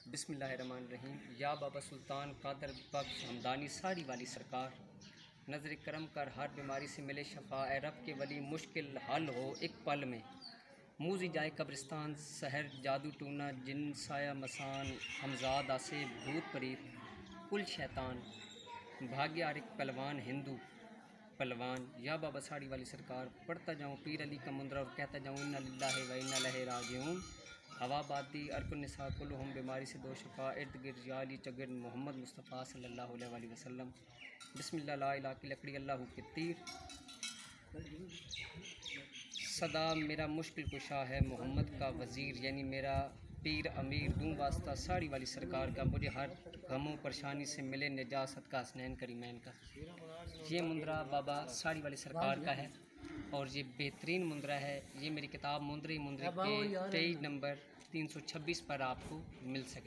बिस्मिल्लाहिर्रहमानिर्रहीम। या बाबा सुल्तान कादर बख्श हमदानी साड़ी वाली सरकार, नज़र करम कर हर बीमारी से मिले शफा। ए रब के वली मुश्किल हल हो एक पल में, मूजी जाए कब्रिस्तान सहर जादू टूना, जिन साया मसान हमजाद आसे भूत परीत कुल शैतान, भाग्य आर एक पलवान हिंदू पलवान। या बाबा साड़ी वाली सरकार, पढ़ता जाऊँ पीर अली का मुंदरा और कहता जाऊँ इन्ना लिल्लाहि व इन्ना इलैहि राजिऊन। हवा बादी अरकुन्निसा कुल्लुहुम बीमारी से दो शफा, इर्द गिर्द याली चगिर्द मोहम्मद मुस्तफ़ा सल्लल्लाहु अलैहि वसल्लम। बिस्मिल्लाह ला इलाहा की लकड़ी अल्लाह के तीर, सदा मेरा मुश्किल कुशा है मोहम्मद का वज़ीर, यानी मेरा पीर अमीर। दूँ वास्ता साड़ी वाली सरकार का, मुझे हर गमों परेशानी से मिले निजात का हसनैन करीमैन का। ये मुंदरा बाबा साड़ी वाली सरकार का है और ये बेहतरीन मुंदरा है। ये मेरी किताब मुंदरे के 23 नंबर 326 पर आपको मिल सके।